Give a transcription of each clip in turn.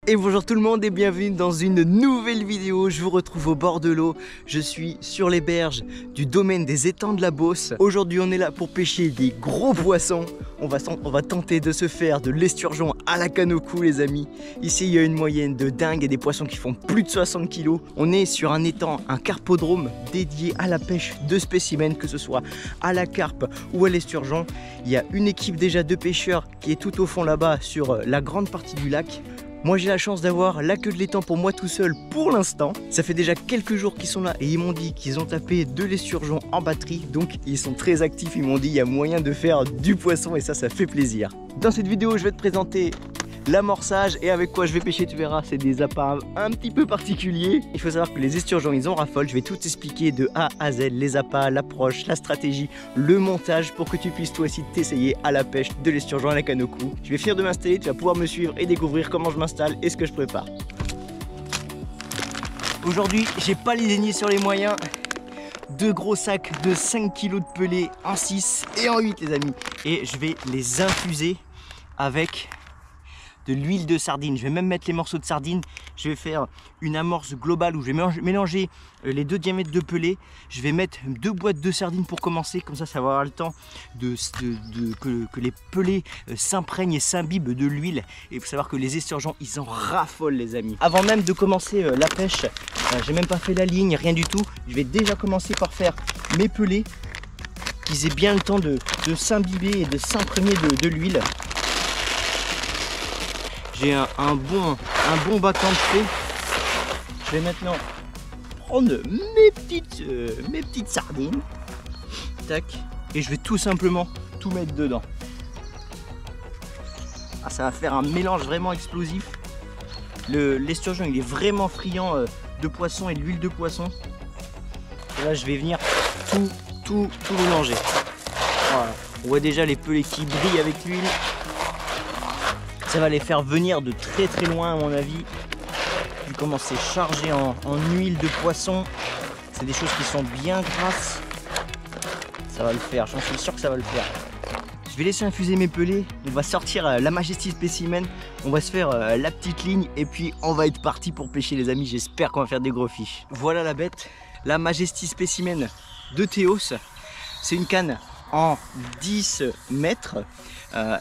Et bonjour tout le monde et bienvenue dans une nouvelle vidéo. Je vous retrouve au bord de l'eau. Je suis sur les berges du domaine des étangs de la Beauce. Aujourd'hui on est là pour pêcher des gros poissons. On va tenter de se faire de l'esturgeon à la canne au cou les amis. Ici il y a une moyenne de dingue et des poissons qui font plus de 60 kg. On est sur un étang, un carpodrome dédié à la pêche de spécimens, que ce soit à la carpe ou à l'esturgeon. Il y a une équipe déjà de pêcheurs qui est tout au fond là-bas sur la grande partie du lac. Moi j'ai la chance d'avoir la queue de l'étang pour moi tout seul pour l'instant. Ça fait déjà quelques jours qu'ils sont là et ils m'ont dit qu'ils ont tapé de l'esturgeon en batterie. Donc ils sont très actifs, ils m'ont dit il y a moyen de faire du poisson et ça fait plaisir. Dans cette vidéo je vais te présenter l'amorçage et avec quoi je vais pêcher, tu verras, c'est des appâts un petit peu particuliers. Il faut savoir que les esturgeons ils en raffolent, je vais tout expliquer de A à Z, les appâts, l'approche, la stratégie, le montage pour que tu puisses toi aussi t'essayer à la pêche de l'esturgeon à la canne au cou. Je vais finir de m'installer, tu vas pouvoir me suivre et découvrir comment je m'installe et ce que je prépare. Aujourd'hui j'ai pas les deniers sur les moyens. Deux gros sacs de 5 kg de pelés en 6 et en 8 les amis. Et je vais les infuser avec de l'huile de sardine. Je vais même mettre les morceaux de sardine. Je vais faire une amorce globale où je vais mélanger les deux diamètres de pelés. Je vais mettre 2 boîtes de sardines pour commencer. Comme ça, ça va avoir le temps que les pelés s'imprègnent et s'imbibent de l'huile. Et il faut savoir que les esturgeons, ils en raffolent les amis. Avant même de commencer la pêche, j'ai même pas fait la ligne, rien du tout. Je vais déjà commencer par faire mes pelés, qu'ils aient bien le temps de s'imbiber et de s'imprégner de l'huile. J'ai un bon bâton de fait. Je vais maintenant prendre mes petites sardines. Tac. Et je vais tout simplement tout mettre dedans. Ah, ça va faire un mélange vraiment explosif. L'esturgeon il est vraiment friand de poisson et de l'huile de poisson. Et là je vais venir tout mélanger. Voilà. On voit déjà les pelés qui brillent avec l'huile. Ça va les faire venir de très loin à mon avis. Vu comment c'est chargé en huile de poisson. C'est des choses qui sont bien grasses. Ça va le faire, j'en suis sûr que ça va le faire. Je vais laisser infuser mes pelés. On va sortir la Majesty Specimen. On va se faire la petite ligne et puis on va être parti pour pêcher les amis. J'espère qu'on va faire des gros fiches. Voilà la bête, la Majesty Specimen de Théos. C'est une canne en 10 mètres.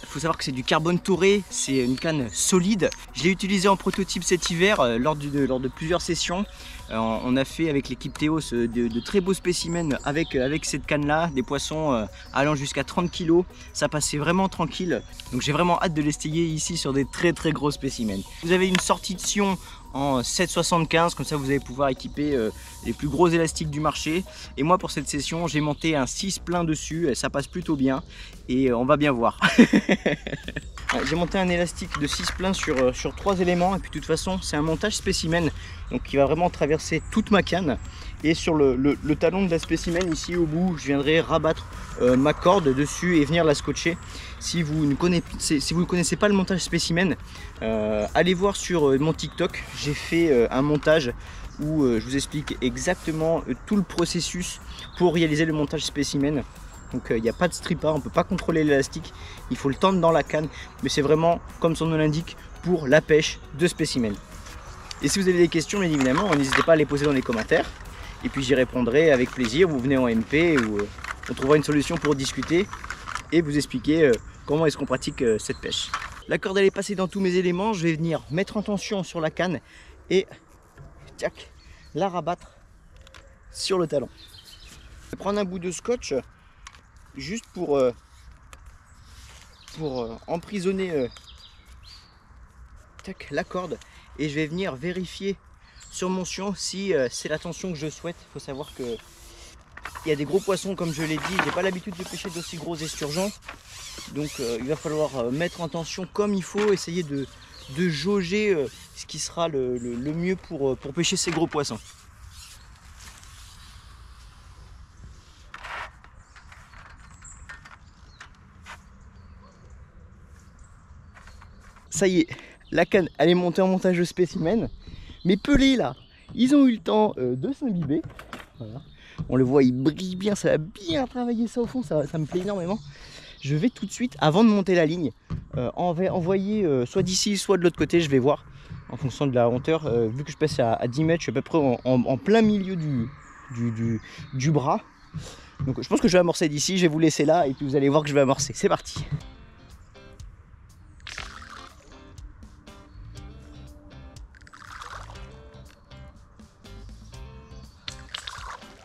Faut savoir que c'est du carbone touré, c'est une canne solide. Je l'ai utilisé en prototype cet hiver lors de plusieurs sessions. On a fait avec l'équipe Théos de très beaux spécimens avec cette canne là, des poissons allant jusqu'à 30 kg. Ça passait vraiment tranquille, donc j'ai vraiment hâte de l'essayer ici sur des très gros spécimens. Vous avez une sortie de sion en 7,75, comme ça vous allez pouvoir équiper les plus gros élastiques du marché. Et moi pour cette session j'ai monté un 6 plein dessus, ça passe plutôt bien et on va bien voir. J'ai monté un élastique de 6 plein sur 3 éléments et puis de toute façon c'est un montage spécimen, donc qui va vraiment traverser toute ma canne. Et sur le talon de la spécimen ici au bout, je viendrai rabattre ma corde dessus et venir la scotcher. Si vous ne connaissez pas le montage spécimen, allez voir sur mon TikTok. J'ai fait un montage où je vous explique exactement tout le processus pour réaliser le montage spécimen. Donc il n'y a pas de stripper, on ne peut pas contrôler l'élastique, il faut le tendre dans la canne, mais c'est vraiment comme son nom l'indique pour la pêche de spécimens. Et si vous avez des questions, bien évidemment, n'hésitez pas à les poser dans les commentaires et puis j'y répondrai avec plaisir. Vous venez en MP ou on trouvera une solution pour discuter et vous expliquer comment est-ce qu'on pratique cette pêche. La corde elle est passée dans tous mes éléments, je vais venir mettre en tension sur la canne et tac, la rabattre sur le talon. Je vais prendre un bout de scotch juste pour emprisonner tac, la corde, et je vais venir vérifier sur mon sion si c'est la tension que je souhaite. Il faut savoir que il y a des gros poissons comme je l'ai dit, j'ai pas l'habitude de pêcher d'aussi gros esturgeons, donc il va falloir mettre en tension comme il faut, essayer de jauger ce qui sera le mieux pour pêcher ces gros poissons. Ça y est, la canne elle est montée en montage de spécimen. Mes pelés là, ils ont eu le temps de s'imbiber. Voilà. On le voit, il brille bien, ça a bien travaillé ça au fond, ça me plaît énormément. Je vais tout de suite, avant de monter la ligne, envoyer soit d'ici, soit de l'autre côté, je vais voir, en fonction de la hauteur. Vu que je pèse à 10 mètres, je suis à peu près en plein milieu du bras. Donc je pense que je vais amorcer d'ici, je vais vous laisser là et puis vous allez voir que je vais amorcer. C'est parti.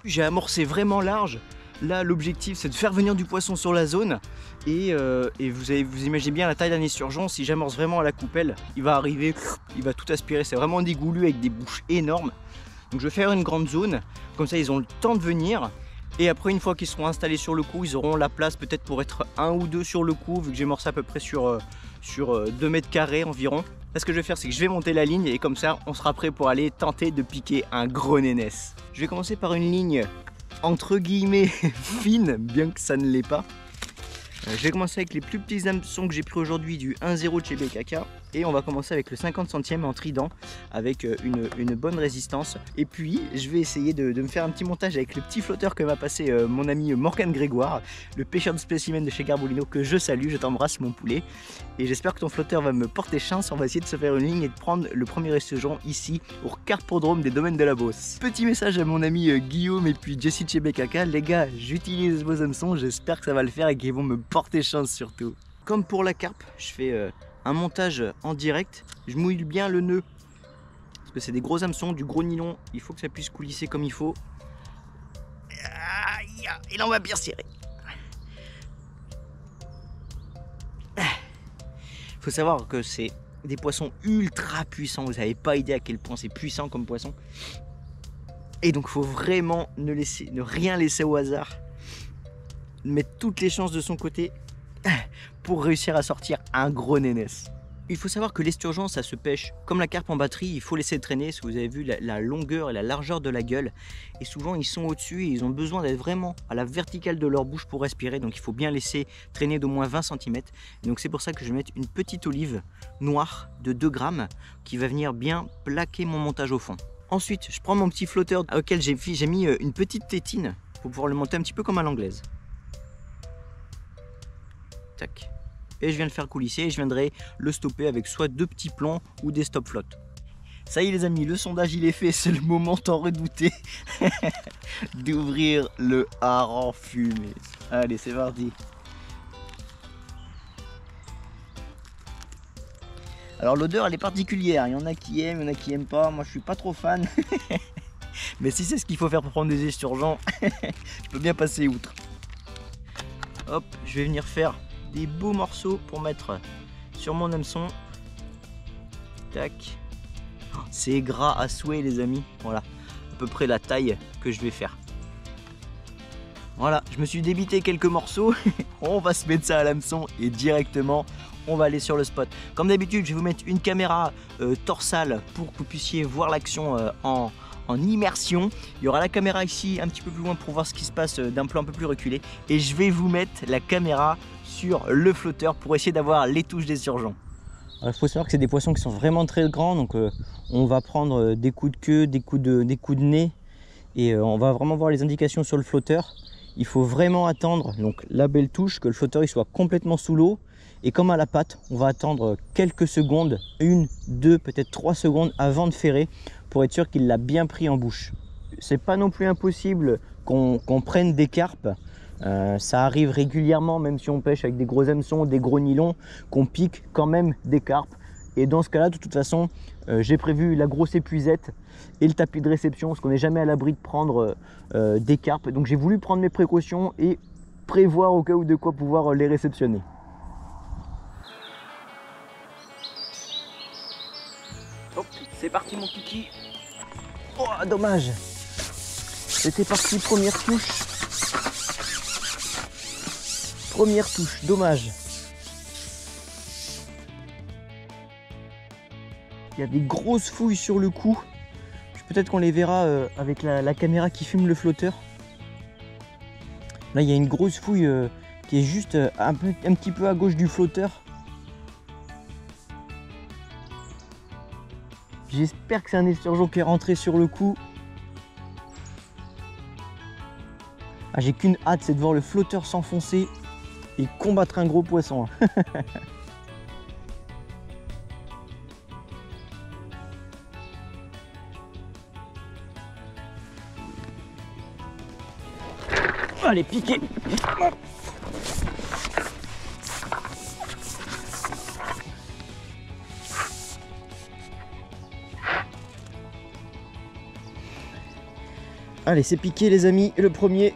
J'ai amorcé vraiment large. Là, l'objectif, c'est de faire venir du poisson sur la zone. Et vous imaginez bien la taille d'un esturgeon. Si j'amorce vraiment à la coupelle, il va arriver, il va tout aspirer. C'est vraiment dégoulu avec des bouches énormes. Donc je vais faire une grande zone. Comme ça, ils ont le temps de venir. Et après, une fois qu'ils seront installés sur le coup, ils auront la place peut-être pour être 1 ou 2 sur le coup. Vu que j'ai morcé à peu près sur 2 mètres carrés environ. Là, ce que je vais faire, c'est que je vais monter la ligne. Et comme ça, on sera prêt pour aller tenter de piquer un gros nénès. Je vais commencer par une ligne entre guillemets fine, bien que ça ne l'est pas. Je vais commencer avec les plus petits hameçons que j'ai pris aujourd'hui du 1,0 de chez BKK. Et on va commencer avec le 50 centièmes en trident avec une bonne résistance. Et puis je vais essayer de me faire un petit montage avec le petit flotteur que m'a passé mon ami Morgane Grégoire, le pêcheur de spécimens de chez Garbolino, que je salue. Je t'embrasse mon poulet. Et j'espère que ton flotteur va me porter chance. On va essayer de se faire une ligne et de prendre le premier esturgeon ici au carpodrome des domaines de la Beauce. Petit message à mon ami Guillaume et puis Jessie de chez BKK. Les gars, j'utilise vos hameçons, j'espère que ça va le faire et qu'ils vont me porter chance surtout. Comme pour la carpe, je fais un montage en direct. Je mouille bien le nœud parce que c'est des gros hameçons, du gros nylon. Il faut que ça puisse coulisser comme il faut. Et là on va bien serrer. Il faut savoir que c'est des poissons ultra puissants. Vous n'avez pas idée à quel point c'est puissant comme poisson. Et donc il faut vraiment ne rien laisser au hasard. Mettre toutes les chances de son côté pour réussir à sortir un gros nénès. Il faut savoir que l'esturgeon, ça se pêche comme la carpe en batterie. Il faut laisser traîner. Si vous avez vu la longueur et la largeur de la gueule, et souvent ils sont au-dessus et ils ont besoin d'être vraiment à la verticale de leur bouche pour respirer. Donc il faut bien laisser traîner d'au moins 20 cm. Et donc c'est pour ça que je vais mettre une petite olive noire de 2 grammes qui va venir bien plaquer mon montage au fond. Ensuite, je prends mon petit flotteur auquel j'ai mis une petite tétine pour pouvoir le monter un petit peu comme à l'anglaise. Tac. Et je viens de faire coulisser et je viendrai le stopper avec soit 2 petits plombs ou des stop flottes. Ça y est les amis, le sondage il est fait, c'est le moment tant redouté d'ouvrir le hareng fumé. Allez, c'est parti. Alors l'odeur elle est particulière, il y en a qui aiment, il y en a qui aiment pas, moi je suis pas trop fan. Mais si c'est ce qu'il faut faire pour prendre des esturgeons, je peux bien passer outre. Hop, je vais venir faire des beaux morceaux pour mettre sur mon hameçon. Tac. C'est gras à souhait les amis. Voilà, à peu près la taille que je vais faire. Voilà, je me suis débité quelques morceaux. On va se mettre ça à l'hameçon et directement on va aller sur le spot. Comme d'habitude, je vais vous mettre une caméra torsale pour que vous puissiez voir l'action en immersion. Il y aura la caméra ici un petit peu plus loin pour voir ce qui se passe d'un plan un peu plus reculé. Et je vais vous mettre la caméra sur le flotteur pour essayer d'avoir les touches d'esturgeon. Il faut savoir que c'est des poissons qui sont vraiment très grands. Donc on va prendre des coups de queue, des coups de nez. Et on va vraiment voir les indications sur le flotteur. Il faut vraiment attendre donc la belle touche, que le flotteur il soit complètement sous l'eau. Et comme à la patte, on va attendre quelques secondes, 1, 2, peut-être 3 secondes avant de ferrer pour être sûr qu'il l'a bien pris en bouche. C'est pas non plus impossible qu'on prenne des carpes. Ça arrive régulièrement, même si on pêche avec des gros hameçons, des gros nylons, qu'on pique quand même des carpes. Et dans ce cas-là, de toute façon, j'ai prévu la grosse épuisette et le tapis de réception, parce qu'on n'est jamais à l'abri de prendre des carpes. Donc j'ai voulu prendre mes précautions et prévoir au cas où de quoi pouvoir les réceptionner. Hop, c'est parti mon kiki. Oh, dommage. C'était parti, première touche. Première touche, dommage. Il y a des grosses fouilles sur le cou. Peut-être qu'on les verra avec la caméra qui filme le flotteur. Là, il y a une grosse fouille qui est juste un petit peu à gauche du flotteur. J'espère que c'est un esturgeon qui est rentré sur le coup. Ah, j'ai qu'une hâte, c'est de voir le flotteur s'enfoncer et combattre un gros poisson. Allez, piquer. Allez, c'est piqué les amis, le premier.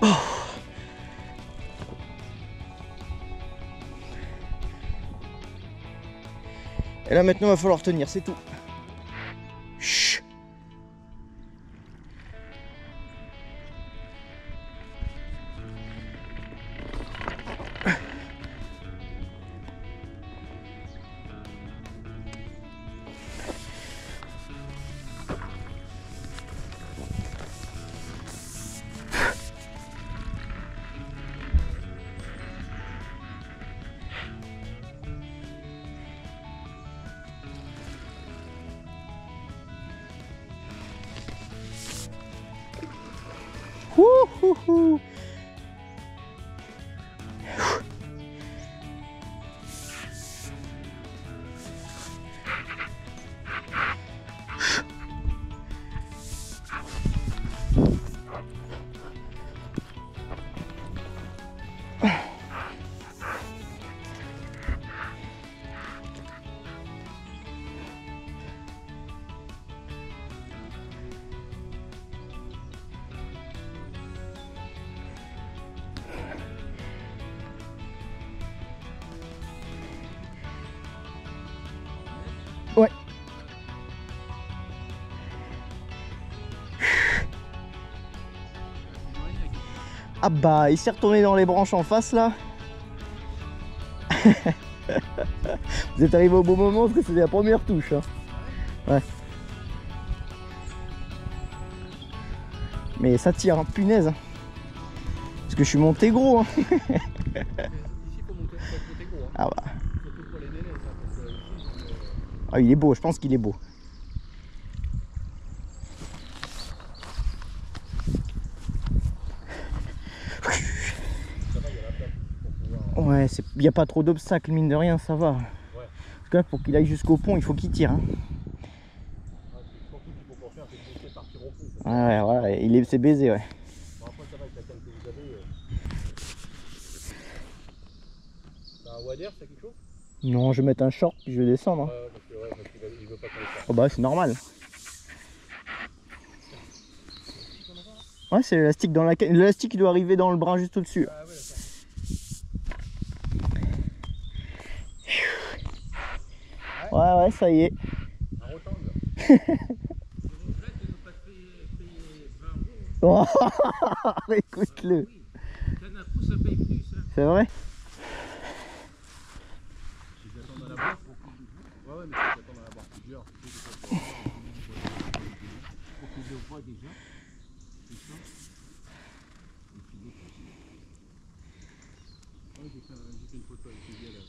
Oh. Et là maintenant il va falloir tenir, c'est tout. Chut. Ouh. Ouais. Ah bah, il s'est retourné dans les branches en face là. Vous êtes arrivé au bon moment parce que c'était la première touche. Hein. Ouais. Mais ça tire, hein, punaise. Parce que je suis monté gros. Hein. Ici, faut monter gros. Hein. Ah bah. Surtout pour les nénés, ça, parce que ici, Ah, il est beau, je pense qu'il est beau. Ouais, il n'y a pas trop d'obstacles, mine de rien, ça va. Ouais. Parce que là, pour qu'il aille jusqu'au pont, il faut qu'il tire. Hein. Ouais, surtout qu'il faut construire, c'est de laisser partir au fond. Ouais, c'est baisé, ouais. Bon, après, ça va avec la canne que vous avez. T'as un wader, c'est quelque chose? Non, je vais mettre un short puis je vais descendre. Hein. Parce qu'il veut pas qu'on le fasse. Oh bah, c'est normal. Ouais, c'est l'élastique dans la canne. L'élastique, il doit arriver dans le brin juste au-dessus. Ah, ouais, d'accord. Ouais, ça y est. Un rotangle. Oh, écoute-le. C'est vrai? Si j'attends à la barre, ouais, mais si j'attends à la barre plusieurs, pour qu'il le voit déjà. C'est ça. Et puis ouais, j'ai fait une photo avec les gars là.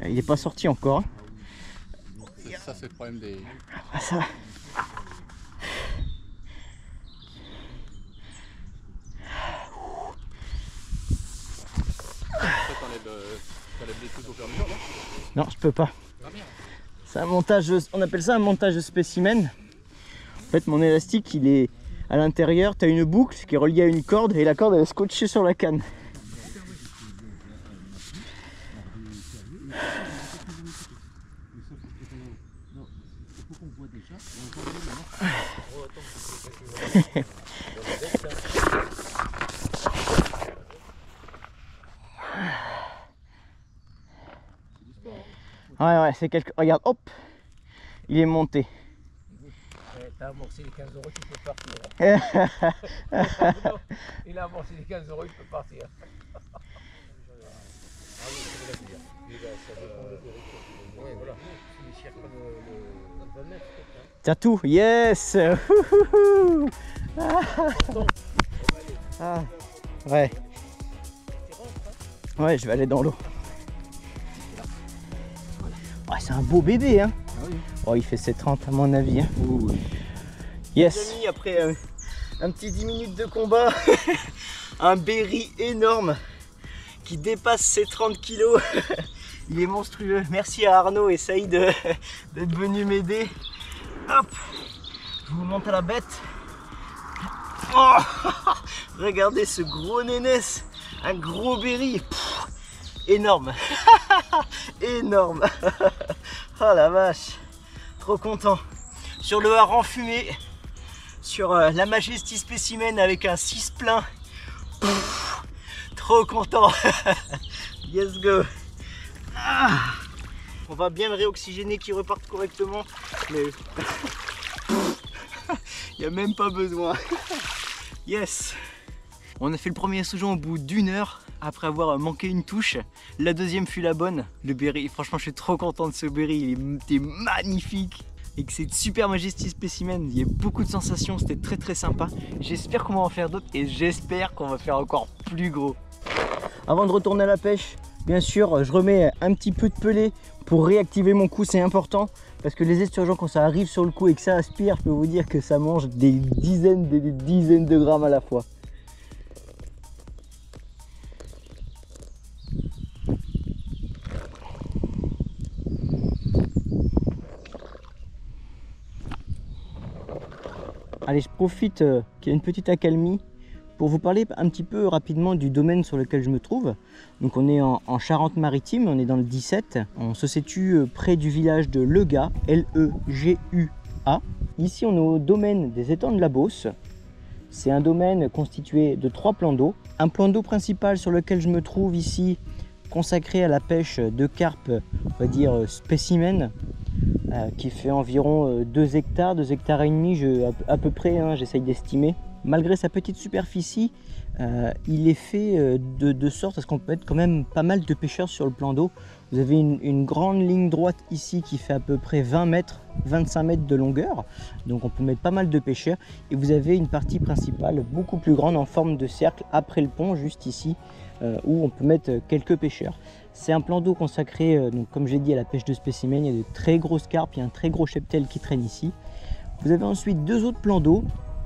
Il est pas sorti encore. Hein. Ça c'est le problème des... Ah, ça. T'enlèves les trucs au fur et à mesure, non, je peux pas. Ah, merde. C'est un montage, on appelle ça un montage spécimen. En fait, mon élastique, il est à l'intérieur. Tu as une boucle qui est reliée à une corde et la corde elle est scotchée sur la canne. Ouais, c'est quelque... Regarde, hop, il est monté. T'as amorcé les 15 €, tu peux partir. Il a amorcé les 15 €, il peut partir. T'as tout, yes. Ah, ouais. Ouais, je vais aller dans l'eau. Oh, c'est un beau bébé, hein. Oh, il fait 7,30 à mon avis. Hein. Yes. Les amis, après un petit 10 minutes de combat, un berry énorme qui dépasse ses 30 kilos. Il est monstrueux. Merci à Arnaud et Saïd d'être venus m'aider. Hop, je vous monte à la bête. Oh, regardez ce gros nénès, un gros berry. Pff, énorme. Énorme. Oh la vache, trop content. Sur le hareng fumé, sur la Majesty Spécimen avec un 6 plein. Pff, trop content. Let's go. Ah, on va bien le réoxygéner qu'il reparte correctement, mais il n'y a même pas besoin. Yes. On a fait le premier sous-jon au bout d'1 heure après avoir manqué une touche. La deuxième fut la bonne. Le berry, franchement je suis trop content de ce berry, il était magnifique. Et que c'est une super Majesty Spécimen, il y a beaucoup de sensations, c'était très sympa. J'espère qu'on va en faire d'autres et j'espère qu'on va faire encore plus gros. Avant de retourner à la pêche, bien sûr, je remets un petit peu de pelé pour réactiver mon coup, c'est important. Parce que les esturgeons, quand ça arrive sur le coup et que ça aspire, je peux vous dire que ça mange des dizaines de grammes à la fois. Allez, je profite qu'il y a une petite accalmie pour vous parler un petit peu rapidement du domaine sur lequel je me trouve. Donc on est en Charente-Maritime, on est dans le 17. On se situe près du village de Legua, L-E-G-U-A. Ici on est au domaine des étangs de la Beauce. C'est un domaine constitué de 3 plans d'eau. Un plan d'eau principal sur lequel je me trouve ici, consacré à la pêche de carpe, on va dire spécimen, qui fait environ 2 hectares, 2 hectares et demi à peu près, hein, j'essaye d'estimer. Malgré sa petite superficie, il est fait de sorte à ce qu'on peut être quand même pas mal de pêcheurs sur le plan d'eau. Vous avez une grande ligne droite ici qui fait à peu près 20 mètres, 25 mètres de longueur. Donc on peut mettre pas mal de pêcheurs. Et vous avez une partie principale beaucoup plus grande en forme de cercle après le pont, juste ici, où on peut mettre quelques pêcheurs. C'est un plan d'eau consacré, donc comme j'ai dit, à la pêche de spécimens. Il y a de très grosses carpes, il y a un très gros cheptel qui traîne ici. Vous avez ensuite 2 autres plans d'eau,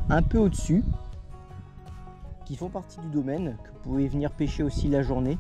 un peu au-dessus, qui font partie du domaine, que vous pouvez venir pêcher aussi la journée.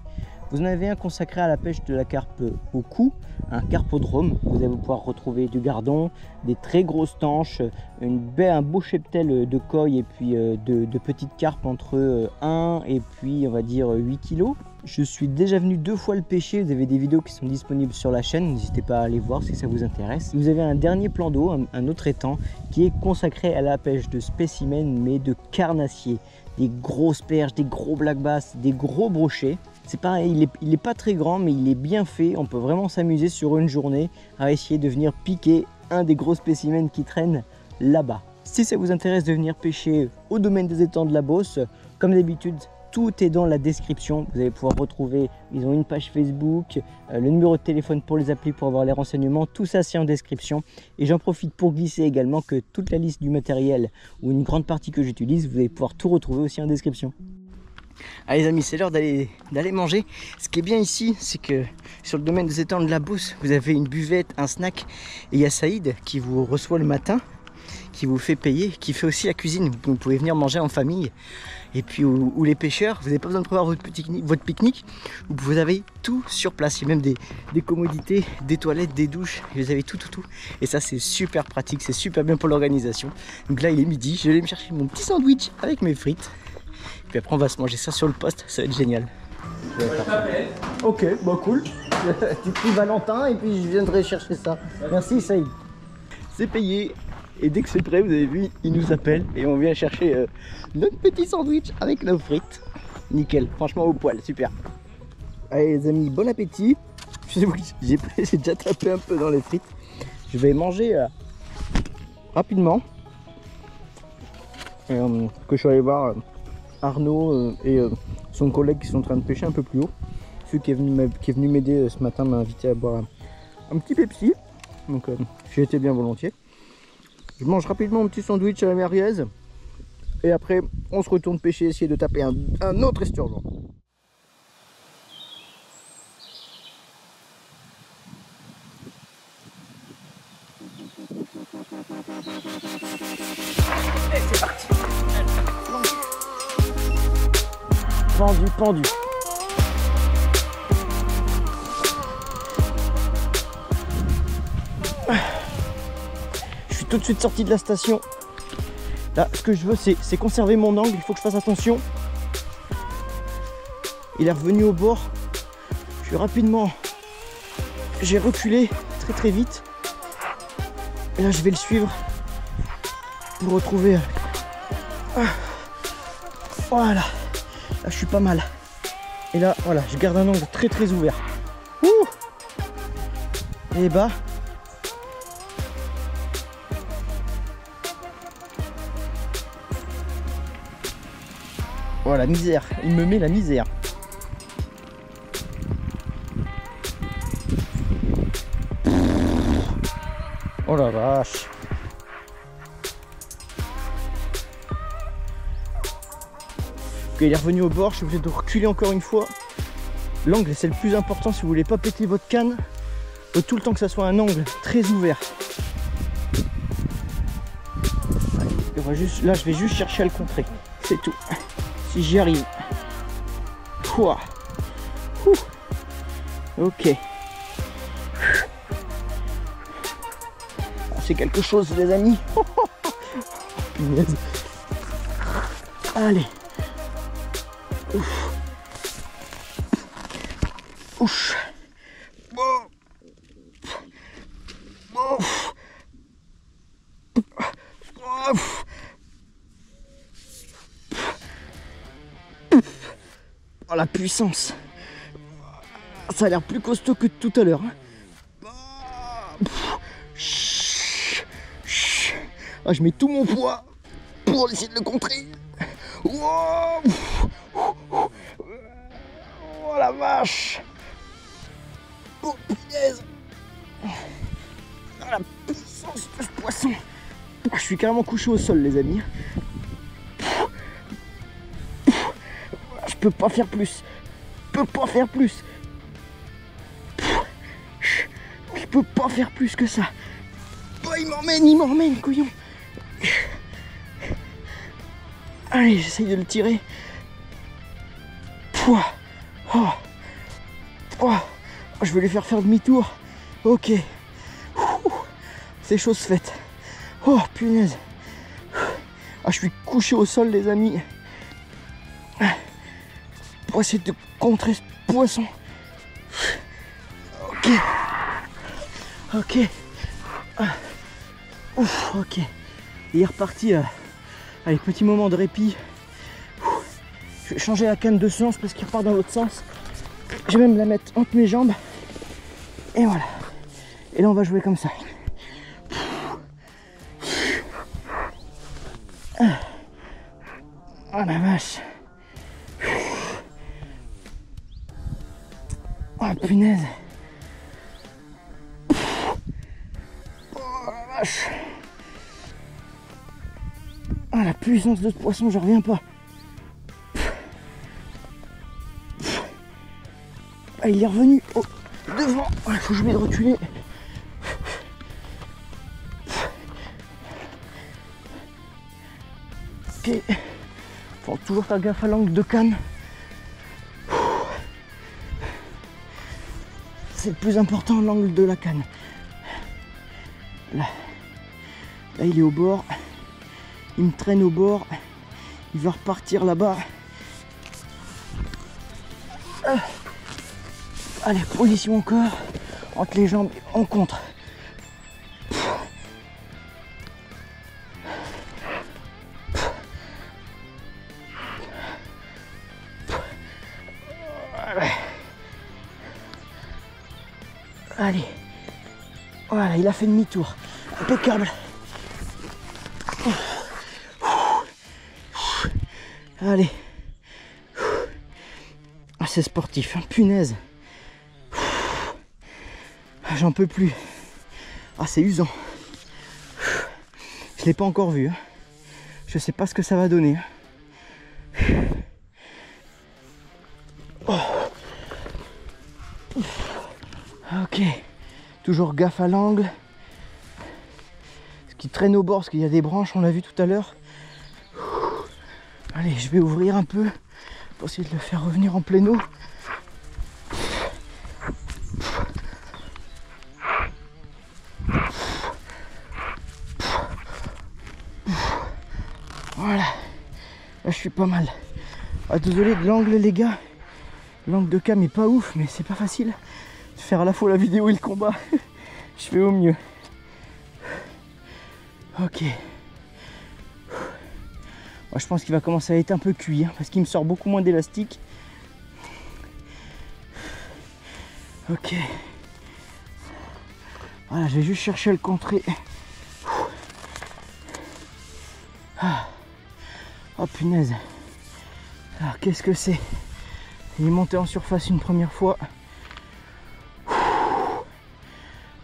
Vous en avez un consacré à la pêche de la carpe au cou, un carpodrome. Vous allez pouvoir retrouver du gardon, des très grosses tanches, un beau cheptel de coille et puis de petites carpes entre 1 et puis on va dire 8 kg. Je suis déjà venu 2 fois le pêcher, vous avez des vidéos qui sont disponibles sur la chaîne, n'hésitez pas à aller voir si ça vous intéresse. Vous avez un dernier plan d'eau, un autre étang, qui est consacré à la pêche de spécimens mais de carnassiers. Des grosses perches, des gros black bass, des gros brochets. C'est pareil, il est pas très grand mais il est bien fait, on peut vraiment s'amuser sur une journée à essayer de venir piquer un des gros spécimens qui traînent là-bas. Si ça vous intéresse de venir pêcher au domaine des étangs de la Beauce, comme d'habitude, tout est dans la description. Vous allez pouvoir retrouver, ils ont une page Facebook, le numéro de téléphone pour les appeler pour avoir les renseignements. Tout ça c'est en description. Et j'en profite pour glisser également que toute la liste du matériel ou une grande partie que j'utilise, vous allez pouvoir tout retrouver aussi en description. Allez les amis, c'est l'heure d'aller manger. Ce qui est bien ici, c'est que sur le domaine des étangs de la Beauce, vous avez une buvette, un snack. Et il y a Saïd qui vous reçoit le matin, qui vous fait payer, qui fait aussi la cuisine. Vous pouvez venir manger en famille. Et puis où les pêcheurs, vous n'avez pas besoin de prévoir votre pique-nique. Vous avez tout sur place. Il y a même des commodités, des toilettes, des douches. Vous avez tout. Et ça c'est super pratique, c'est super bien pour l'organisation. Donc là il est midi, je vais aller me chercher mon petit sandwich avec mes frites. Puis après on va se manger ça sur le poste, ça va être génial. Ok, bah cool. Tu pries Valentin et puis je viendrai chercher ça. Merci Saïd. C'est payé. Et dès que c'est prêt, vous avez vu, il nous appelle et on vient chercher notre petit sandwich avec nos frites. Nickel, franchement au poil, super. Allez les amis, bon appétit. J'ai déjà tapé un peu dans les frites. Je vais manger rapidement. Que je suis allé voir Arnaud et son collègue qui sont en train de pêcher un peu plus haut. Celui qui est venu m'aider ce matin m'a invité à boire un petit Pepsi. Donc j'ai été bien volontiers. Je mange rapidement mon petit sandwich à la merguez. Et après, on se retourne pêcher, essayer de taper un autre esturgeon. Et c'est parti. Pendu. tout de suite sorti de la station. Là, ce que je veux, c'est conserver mon angle. Il faut que je fasse attention. Il est revenu au bord. Je suis rapidement... J'ai reculé très vite. Et là, je vais le suivre pour retrouver... Voilà. Là, je suis pas mal. Et là, voilà, je garde un angle très ouvert. Ouh. Et bas. Oh la misère, il me met la misère. Oh la vache. Ok, il est revenu au bord, je suis obligé de reculer encore une fois. L'angle c'est le plus important si vous voulez pas péter votre canne. Faut tout le temps que ça soit un angle très ouvert. On va juste, là je vais juste chercher à le contrer. C'est tout. Si j'y arrive. Pouah. Ok. C'est quelque chose les amis. Punaise. Allez. Ouf. Ouf. Oh la puissance. Ça a l'air plus costaud que tout à l'heure. Ah, je mets tout mon poids pour essayer de le contrer. Oh la vache. Oh punaise. Ah, la puissance de ce poisson. Je suis carrément couché au sol les amis. Je peux pas faire plus. Je peux pas faire plus. Je peux pas faire plus que ça. Oh, il m'emmène, couillon. Allez, j'essaye de le tirer. Pouah. Oh. Oh. Je vais lui faire demi-tour. Ok. C'est chose faite. Oh punaise. Ah, je suis couché au sol les amis. Pour essayer de contrer ce poisson. Ok. Ok. Ouf, ok. Il est reparti. Allez, petit moment de répit. Je vais changer la canne de sens parce qu'il repart dans l'autre sens. Je vais même la mettre entre mes jambes. Et voilà. Et là on va jouer comme ça. Oh la vache. Oh punaise. Oh la vache. Ah la puissance de ce poisson, je reviens pas. Ah, il est revenu devant. Il faut que je m'aide de reculer. Ok. Faut toujours faire gaffe à l'angle de canne. C'est le plus important, l'angle de la canne. Là il est au bord. Il me traîne au bord. Il va repartir là-bas. Allez, position encore. Entre les jambes, on contre. Allez. Voilà, il a fait demi-tour. Impeccable. Allez. Ah, c'est sportif, hein, punaise. J'en peux plus. Ah, c'est usant. Je l'ai pas encore vu. Hein. Je sais pas ce que ça va donner. Oh. Ok. Toujours gaffe à l'angle. Ce qui traîne au bord, parce qu'il y a des branches, on l'a vu tout à l'heure. Allez, je vais ouvrir un peu pour essayer de le faire revenir en pleine eau. fais pas mal. Ah, désolé de l'angle les gars. L'angle de cam est pas ouf, mais c'est pas facile de faire à la fois la vidéo et le combat. Je fais au mieux. Ok. Moi, je pense qu'il va commencer à être un peu cuit, hein, parce qu'il me sort beaucoup moins d'élastique. Ok. Voilà, je vais juste chercher à le contrer. Ah. Oh punaise. Alors qu'est-ce que c'est? Il est monté en surface une première fois.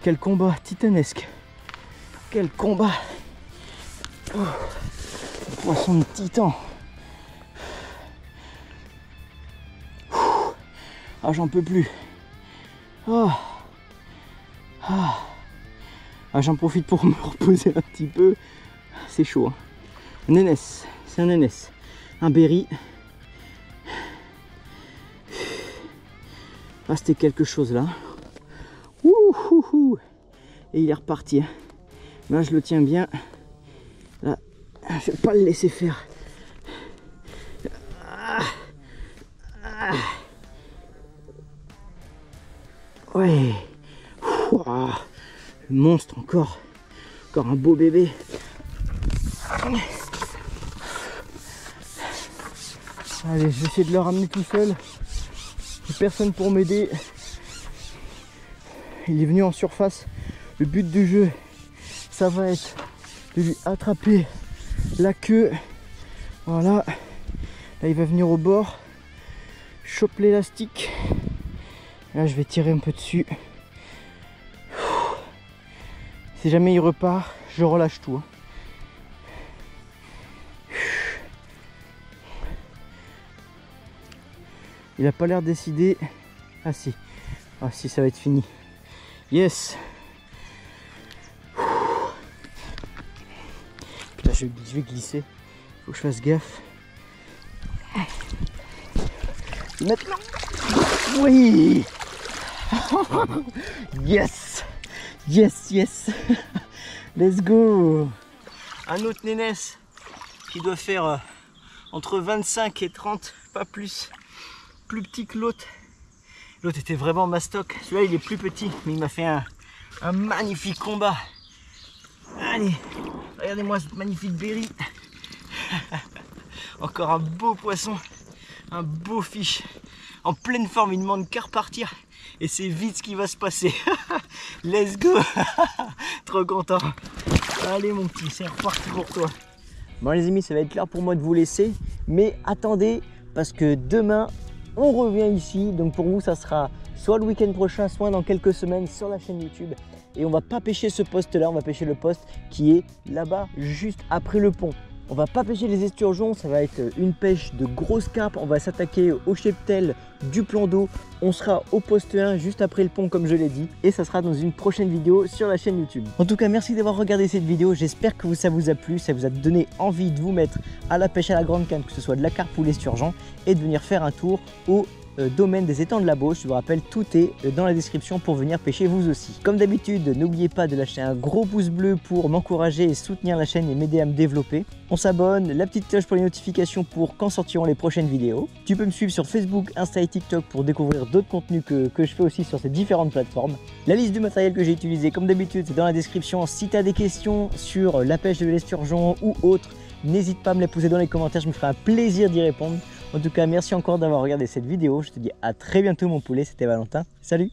Quel combat titanesque. Quel combat. Oh. Poisson de titan. Ah, j'en peux plus. Oh. Ah. Ah, j'en profite pour me reposer un petit peu. C'est chaud, hein. Un NS, c'est un NS. Un berry. Ah, c'était quelque chose là. Ouh. Et il est reparti. Là, je le tiens bien. Là, je vais pas le laisser faire. Ouais. Ouah. Le monstre encore. Encore un beau bébé. Allez, je vais essayer de le ramener tout seul. J'ai personne pour m'aider. Il est venu en surface. Le but du jeu, ça va être de lui attraper la queue. Voilà. Là, il va venir au bord. Chope l'élastique. Là, je vais tirer un peu dessus. Si jamais il repart, je relâche tout. Il a pas l'air décidé. Ah si. Ah si, ça va être fini. Yes. Putain, je vais glisser. Faut que je fasse gaffe. Maintenant. Oui. Yes. Yes. Let's go. Un autre nénès qui doit faire entre 25 et 30, pas plus. Plus petit que l'autre. L'autre était vraiment mastoc. Celui-là, il est plus petit, mais il m'a fait un magnifique combat. Allez, regardez-moi cette magnifique berry. Encore un beau poisson, un beau fish. En pleine forme, il ne demande qu'à repartir. Et c'est vite ce qui va se passer. Let's go. Trop content. Allez mon petit, c'est reparti pour toi. Bon les amis, ça va être l'heure pour moi de vous laisser. Mais attendez, parce que demain, on revient ici. Donc pour vous, ça sera soit le week-end prochain, soit dans quelques semaines sur la chaîne YouTube. Et on va pas pêcher ce poste-là, on va pêcher le poste qui est là-bas, juste après le pont. On va pas pêcher les esturgeons, ça va être une pêche de grosses carpes. On va s'attaquer au cheptel du plan d'eau. On sera au poste 1 juste après le pont comme je l'ai dit. Et ça sera dans une prochaine vidéo sur la chaîne YouTube. En tout cas, merci d'avoir regardé cette vidéo. J'espère que ça vous a plu, ça vous a donné envie de vous mettre à la pêche à la grande canne, que ce soit de la carpe ou l'esturgeon, et de venir faire un tour au domaine des étangs de la Beauce. Je vous rappelle, tout est dans la description pour venir pêcher vous aussi. Comme d'habitude, n'oubliez pas de lâcher un gros pouce bleu pour m'encourager et soutenir la chaîne et m'aider à me développer. On s'abonne, la petite cloche pour les notifications pour quand sortiront les prochaines vidéos. Tu peux me suivre sur Facebook, Insta et TikTok pour découvrir d'autres contenus que je fais aussi sur ces différentes plateformes. La liste du matériel que j'ai utilisé, comme d'habitude, c'est dans la description. Si tu as des questions sur la pêche de l'esturgeon ou autre, n'hésite pas à me les poser dans les commentaires, je me ferai un plaisir d'y répondre. En tout cas, merci encore d'avoir regardé cette vidéo. Je te dis à très bientôt mon poulet, c'était Valentin. Salut!